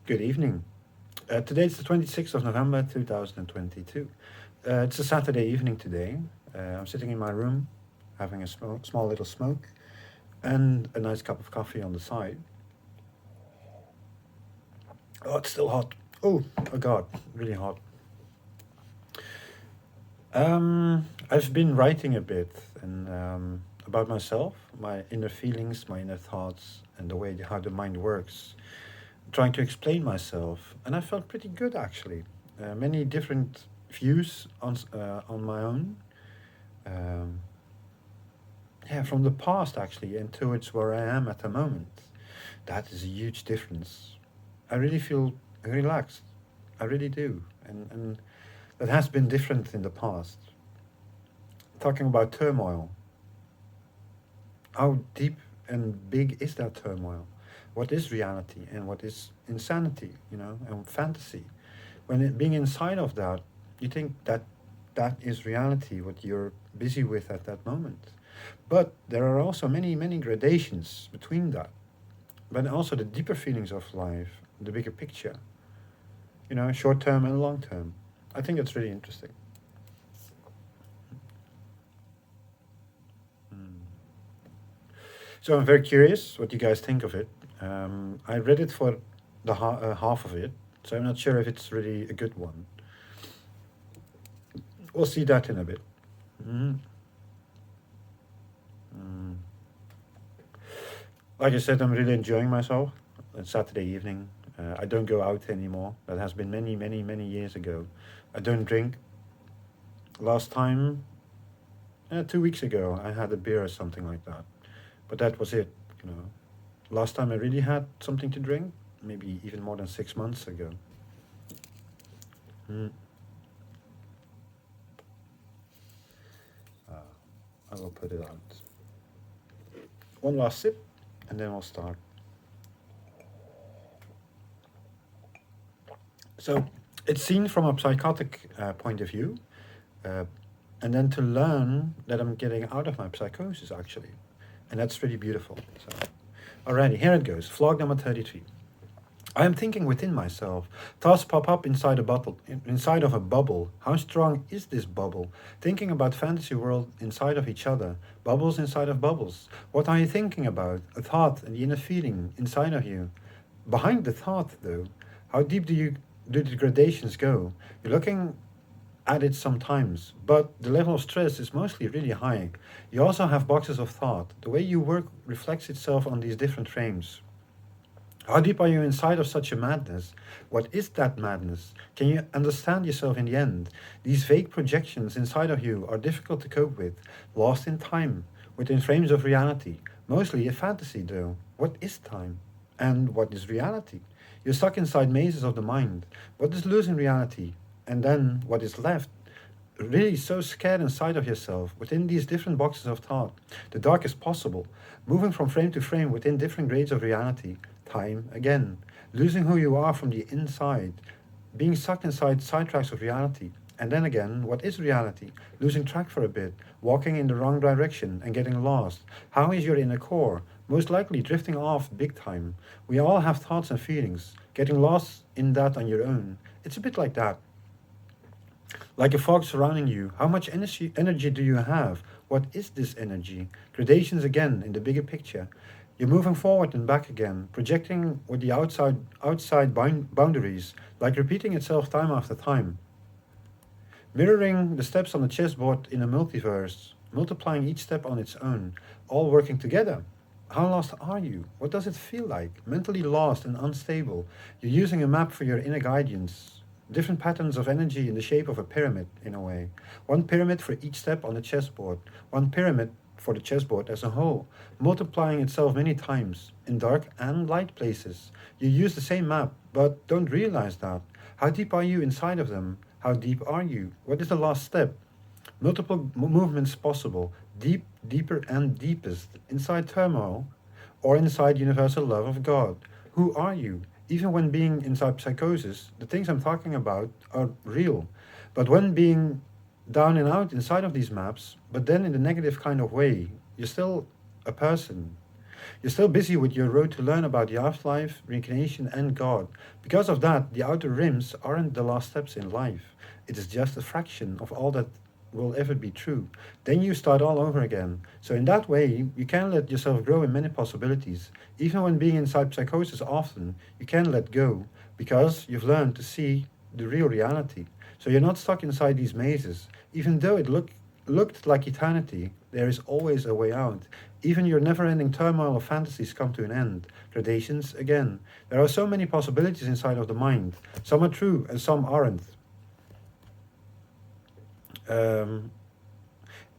Good evening. Today is the 26th of November 2022. It's a Saturday evening today. I'm sitting in my room having a small little smoke and a nice cup of coffee on the side. Oh, it's still hot. Oh God, really hot. I've been writing a bit and about myself, my inner feelings, my inner thoughts, and the way how the mind works. Trying to explain myself, and I felt pretty good actually. Many different views on my own. Um, yeah, from the past actually, and towards where I am at the moment. That is a huge difference. I really feel relaxed. I really do, and that has been different in the past. Talking about turmoil, how deep and big is that turmoil? What is reality and what is insanity, and fantasy? Being inside of that, you think that that is reality, what you're busy with at that moment. But there are also many, many gradations between that. But also the deeper feelings of life, the bigger picture, short term and long term. I think that's really interesting. So I'm very curious what you guys think of it. I read it for the half of it, so I'm not sure if it's really a good one. We'll see that in a bit. Mm. Mm. Like I said, I'm really enjoying myself. It's Saturday evening. I don't go out anymore. That has been many, many, many years ago. I don't drink. Last time, 2 weeks ago, I had a beer or something like that. But that was it, you know. Last time I really had something to drink, maybe even more than 6 months ago. Mm. Uh, I will put it out. One last sip, and then we'll start. So it's seen from a psychotic point of view, uh, and then to learn that I'm getting out of my psychosis actually, and that's really beautiful. So, alrighty, here it goes. Vlog number 33. I am thinking within myself. Thoughts pop up inside a bottle, inside of a bubble. How strong is this bubble? Thinking about fantasy world inside of each other, bubbles inside of bubbles. What are you thinking about? A thought and the inner feeling inside of you. Behind the thought, though, how deep do the gradations go? You're looking at it sometimes, but the level of stress is mostly really high. You also have boxes of thought. The way you work reflects itself on these different frames. How deep are you inside of such a madness? What is that madness? Can you understand yourself in the end? These vague projections inside of you are difficult to cope with, lost in time, within frames of reality. Mostly a fantasy, though. What is time? And what is reality? You're stuck inside mazes of the mind. What is losing reality? And then what is left? Really so scared inside of yourself, within these different boxes of thought, the darkest possible, moving from frame to frame within different grades of reality, time again, losing who you are from the inside, being sucked inside sidetracks of reality, and then again, what is reality? Losing track for a bit, walking in the wrong direction and getting lost. How is your inner core? Most likely drifting off big time. We all have thoughts and feelings. Getting lost in that on your own. It's a bit like that. Like a fog surrounding you, how much energy do you have? What is this energy? Gradations again in the bigger picture. You're moving forward and back again, projecting with the outside boundaries, like repeating itself time after time. Mirroring the steps on the chessboard in a multiverse, multiplying each step on its own, all working together. How lost are you? What does it feel like? Mentally lost and unstable. You're using a map for your inner guidance. Different patterns of energy in the shape of a pyramid, in a way. One pyramid for each step on the chessboard. One pyramid for the chessboard as a whole, multiplying itself many times, in dark and light places. You use the same map, but don't realize that. How deep are you inside of them? How deep are you? What is the last step? Multiple movements possible, deep, deeper, and deepest, inside turmoil, or inside universal love of God. Who are you? Even when being inside psychosis, the things I'm talking about are real. But when being down and out inside of these maps, but then in the negative kind of way, you're still a person. You're still busy with your road to learn about the afterlife, reincarnation, and God. Because of that, the outer rims aren't the last steps in life. It is just a fraction of all that will ever be true. Then you start all over again. So in that way, you can let yourself grow in many possibilities. Even when being inside psychosis often, you can let go because you've learned to see the real reality. So you're not stuck inside these mazes. Even though it looked like eternity, there is always a way out. Even your never-ending turmoil of fantasies come to an end. Gradations again. There are so many possibilities inside of the mind. Some are true and some aren't.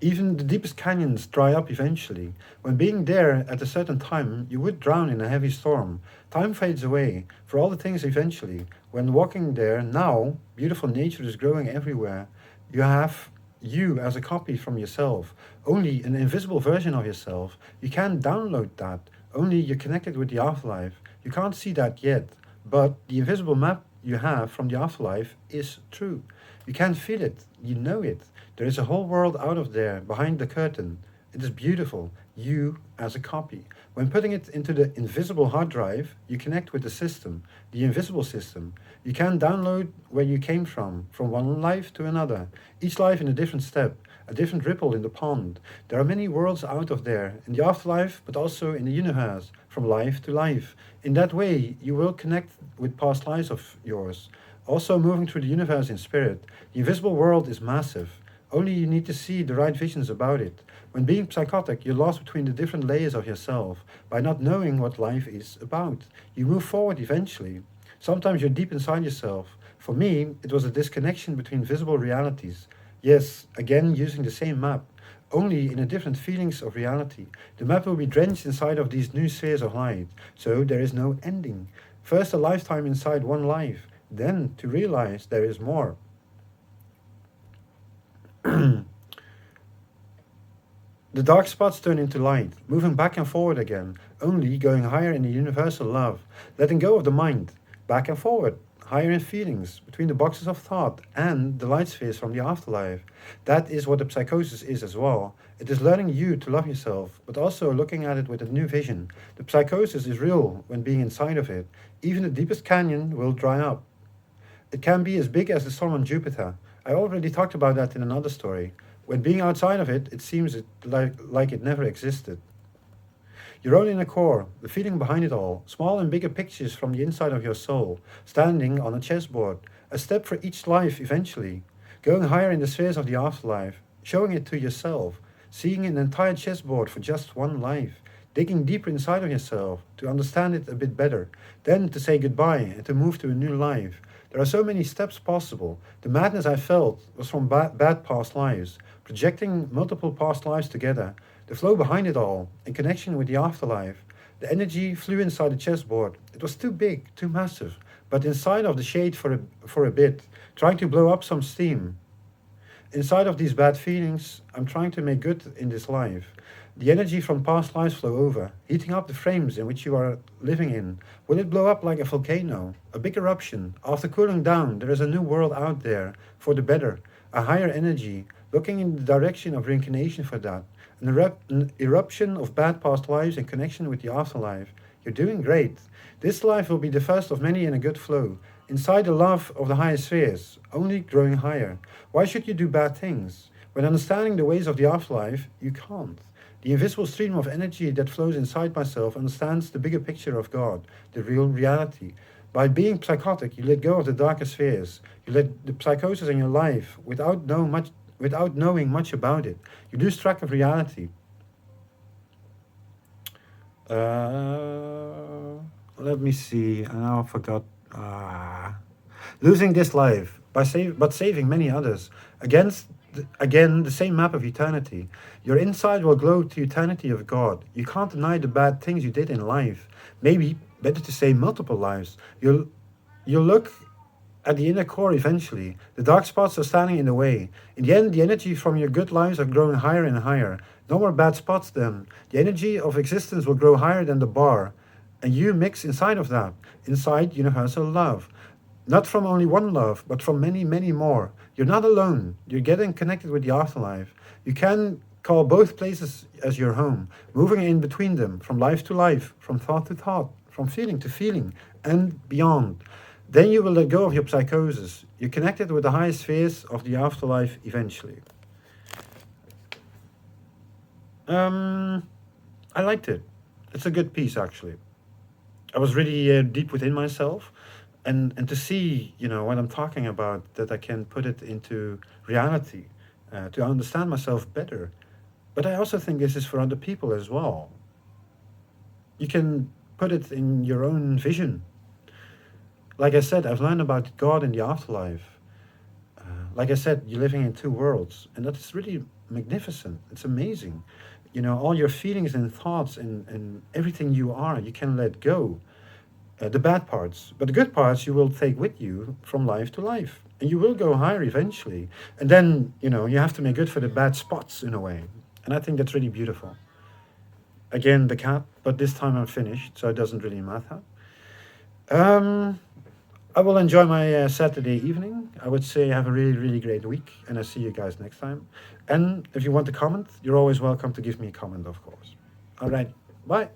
Even the deepest canyons dry up eventually. When being there at a certain time, you would drown in a heavy storm. Time fades away for all the things eventually. When walking there now, beautiful nature is growing everywhere. You have you as a copy from yourself, only an invisible version of yourself. You can't download that, only you're connected with the afterlife. You can't see that yet, but the invisible map you have from the afterlife is true. You can't feel it, you know it. There is a whole world out of there, behind the curtain. It is beautiful, you as a copy. When putting it into the invisible hard drive, you connect with the system, the invisible system. You can download where you came from one life to another. Each life in a different step, a different ripple in the pond. There are many worlds out of there, in the afterlife, but also in the universe, from life to life. In that way, you will connect with past lives of yours. Also moving through the universe in spirit. The invisible world is massive. Only you need to see the right visions about it. When being psychotic, you're lost between the different layers of yourself. By not knowing what life is about, you move forward eventually. Sometimes you're deep inside yourself. For me, it was a disconnection between visible realities. Yes, again using the same map, only in a different feelings of reality. The map will be drenched inside of these new spheres of light, so there is no ending. First a lifetime inside one life, then to realize there is more. The dark spots turn into light, moving back and forward again, only going higher in the universal love, letting go of the mind, back and forward, higher in feelings, between the boxes of thought and the light spheres from the afterlife. That is what the psychosis is as well. It is learning you to love yourself, but also looking at it with a new vision. The psychosis is real when being inside of it. Even the deepest canyon will dry up. It can be as big as the storm on Jupiter. I already talked about that in another story. When being outside of it, it seems like it never existed. Your own inner core, the feeling behind it all, small and bigger pictures from the inside of your soul, standing on a chessboard, a step for each life eventually, going higher in the spheres of the afterlife, showing it to yourself, seeing an entire chessboard for just one life, digging deeper inside of yourself to understand it a bit better, then to say goodbye and to move to a new life. There are so many steps possible. The madness I felt was from bad past lives, projecting multiple past lives together, the flow behind it all, in connection with the afterlife. The energy flew inside the chessboard. It was too big, too massive, but inside of the shade for a bit, trying to blow up some steam. Inside of these bad feelings, I'm trying to make good in this life. The energy from past lives flow over, heating up the frames in which you are living in. Will it blow up like a volcano? A big eruption. After cooling down, there is a new world out there, for the better, a higher energy, looking in the direction of reincarnation for that. An eruption of bad past lives in connection with the afterlife. You're doing great. This life will be the first of many in a good flow. Inside the love of the higher spheres, only growing higher. Why should you do bad things? When understanding the ways of the afterlife, you can't. The invisible stream of energy that flows inside myself understands the bigger picture of God, the real reality. By being psychotic, you let go of the darker spheres. You let the psychosis in your life without knowing much about it. You lose track of reality. Let me see. I now forgot. Losing this life, but saving many others. Again, the same map of eternity. Your inside will glow to eternity of God. You can't deny the bad things you did in life. Maybe better to say multiple lives. You'll look at the inner core eventually. The dark spots are standing in the way. In the end, the energy from your good lives are growing higher and higher. No more bad spots then. The energy of existence will grow higher than the bar. And you mix inside of that, inside universal love. Not from only one love, but from many, many more. You're not alone. You're getting connected with the afterlife. You can Call both places as your home, moving in between them, from life to life, from thought to thought, from feeling to feeling, and beyond. Then you will let go of your psychosis. You're connected with the highest spheres of the afterlife eventually. I liked it. It's a good piece, actually. I was really deep within myself, and to see, what I'm talking about, that I can put it into reality, to understand myself better. But I also think this is for other people as well. You can put it in your own vision. Like I said, I've learned about God in the afterlife. Like I said, you're living in two worlds, and that's really magnificent. It's amazing. All your feelings and thoughts and everything you are, you can let go. The bad parts, but the good parts you will take with you from life to life, and you will go higher eventually. And then, you have to make good for the bad spots in a way. And I think that's really beautiful. Again, the cat, but this time I'm finished, so it doesn't really matter. Um, I will enjoy my Saturday evening. I would say have a really, really great week, and I'll see you guys next time. And if you want to comment, you're always welcome to give me a comment, of course. All right, bye.